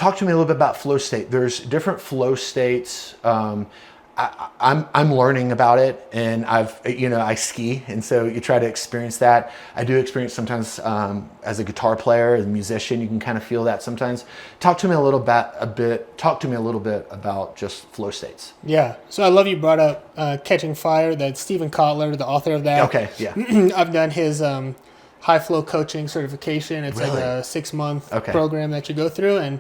talk to me a little bit about flow state. There's different flow states. I'm learning about it, and I ski, and so you try to experience that. I do experience sometimes as a guitar player, as a musician, you can kind of feel that sometimes. Talk to me a little bit about just flow states. Yeah. So I love you brought up Catching Fire. That's Stephen Kotler, the author of that. Okay. Yeah. I've done his high flow coaching certification. It's Really? like a 6-month program that you go through, and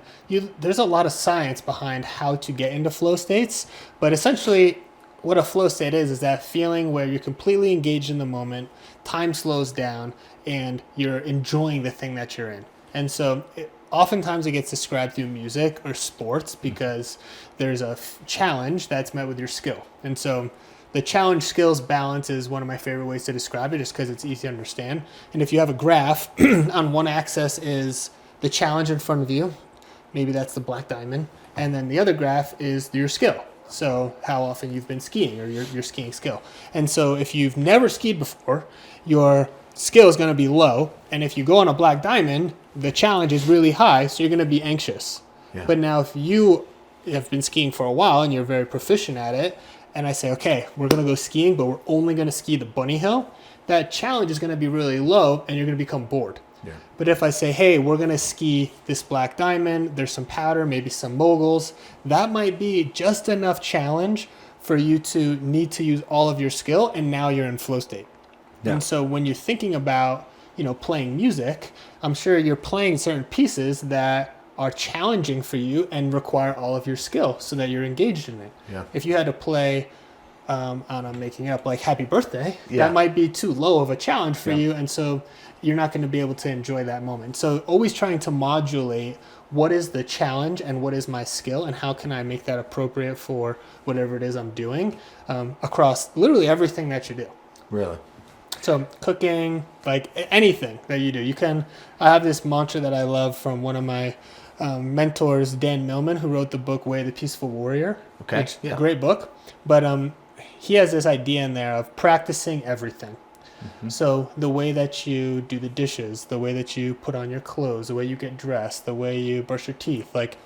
there's a lot of science behind how to get into flow states. But essentially, what a flow state is that feeling where you're completely engaged in the moment, time slows down, and you're enjoying the thing that you're in. And so oftentimes it gets described through music or sports because there's a challenge that's met with your skill. And so the challenge skills balance is one of my favorite ways to describe it, just because it's easy to understand. And if you have a graph, on one axis is the challenge in front of you. Maybe that's the black diamond. And then the other graph is your skill. So how often you've been skiing, or your skiing skill. And so if you've never skied before, your skill is going to be low. And if you go on a black diamond, the challenge is really high, so you're going to be anxious. Yeah. But now if you have been skiing for a while and you're very proficient at it, and I say, okay, we're going to go skiing, but we're only going to ski the bunny hill, that challenge is going to be really low, and you're going to become bored. Yeah. But if I say, hey, we're going to ski this black diamond, there's some powder, maybe some moguls, that might be just enough challenge for you to need to use all of your skill, and now you're in flow state. Yeah. And so when you're thinking about, playing music, I'm sure you're playing certain pieces that are challenging for you and require all of your skill so that you're engaged in it. Yeah. If you had to play, and I'm making up, like Happy Birthday, that might be too low of a challenge for you, and so you're not going to be able to enjoy that moment. So always trying to modulate what is the challenge and what is my skill, and how can I make that appropriate for whatever it is I'm doing across literally everything that you do. Really? So cooking, like anything that you do. I have this mantra that I love from one of my mentors, Dan Millman, who wrote the book Way of the Peaceful Warrior. Okay. Great book. But he has this idea in there of practicing everything. Mm-hmm. So the way that you do the dishes, the way that you put on your clothes, the way you get dressed, the way you brush your teeth, like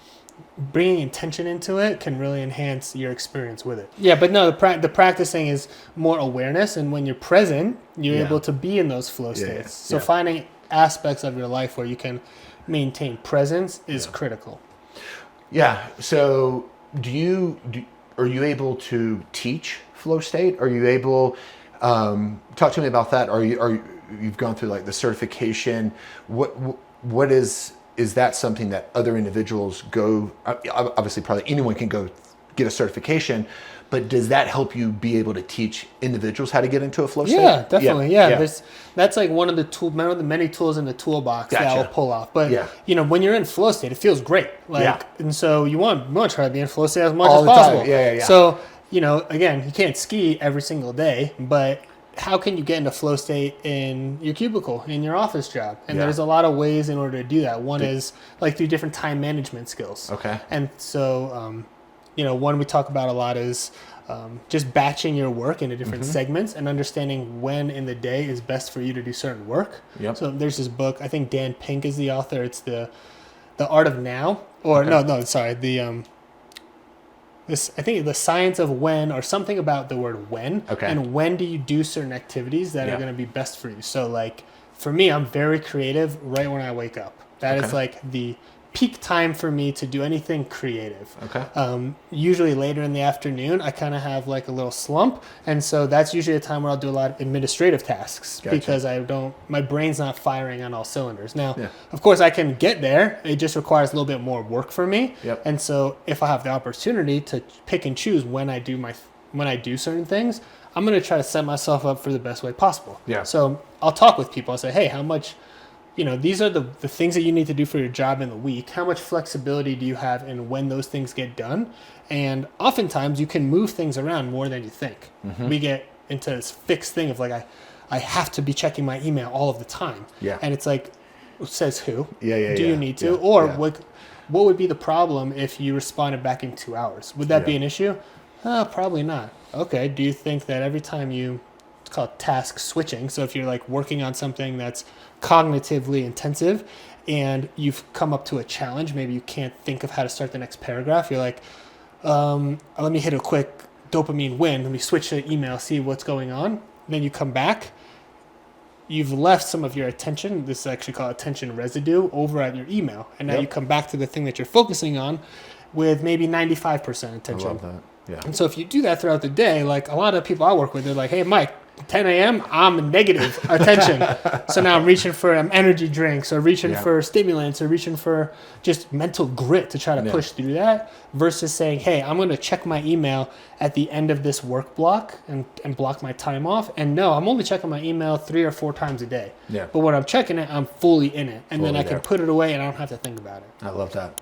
bringing intention into it can really enhance your experience with it. Yeah, but no, the practicing is more awareness, and when you're present, you're able to be in those flow states. So finding aspects of your life where you can maintain presence is critical. Yeah. So are you able to teach flow state? Are you able talk to me about that? You've gone through like the certification? What is that something that other individuals go, obviously probably anyone can go get a certification, but does that help you be able to teach individuals how to get into a flow state? Yeah, definitely. Yeah. That's like one of the many tools in the toolbox that I'll pull off. But when you're in flow state, it feels great. And so you want to try to be in flow state as much as possible. Yeah. So, again, you can't ski every single day, but how can you get into flow state in your cubicle, in your office job? And there's a lot of ways in order to do that. One is like through different time management skills. Okay. And so, one we talk about a lot is just batching your work into different segments and understanding when in the day is best for you to do certain work. Yep. So there's this book, I think Dan Pink is the author. It's the Art of Now, or I think the science of when, or something about the word when, and when do you do certain activities that are going to be best for you. So like for me, I'm very creative right when I wake up. That is like the peak time for me to do anything creative. Okay. Usually later in the afternoon, I kind of have like a little slump. And so that's usually a time where I'll do a lot of administrative tasks because my brain's not firing on all cylinders. Now, of course, I can get there. It just requires a little bit more work for me. Yep. And so if I have the opportunity to pick and choose when I do certain things, I'm going to try to set myself up for the best way possible. Yeah. So I'll talk with people. I'll say, hey, how much... these are the things that you need to do for your job in the week. How much flexibility do you have in when those things get done? And oftentimes you can move things around more than you think. Mm-hmm. We get into this fixed thing of like, I have to be checking my email all of the time. Yeah. And it's like, says who? Yeah. Do you need to? Or what would be the problem if you responded back in 2 hours? Would that be an issue? Probably not. Okay. Do you think that every time it's called task switching. So if you're like working on something that's cognitively intensive and you've come up to a challenge. Maybe you can't think of how to start the next paragraph. You're like, let me hit a quick dopamine win. Let me switch to email, see what's going on. Then you come back. You've left some of your attention, this is actually called attention residue, over at your email. And now you come back to the thing that you're focusing on with maybe 95% attention. I love that. Yeah. And so if you do that throughout the day, like a lot of people I work with, they're like, hey, Mike, 10 a.m., I'm negative attention. So now I'm reaching for energy drinks or reaching for stimulants or reaching for just mental grit to try to push through that versus saying, hey, I'm going to check my email at the end of this work block and block my time off. And no, I'm only checking my email 3 or 4 times a day. Yeah. But when I'm checking it, I'm fully in it. And then I can put it away and I don't have to think about it. I love that.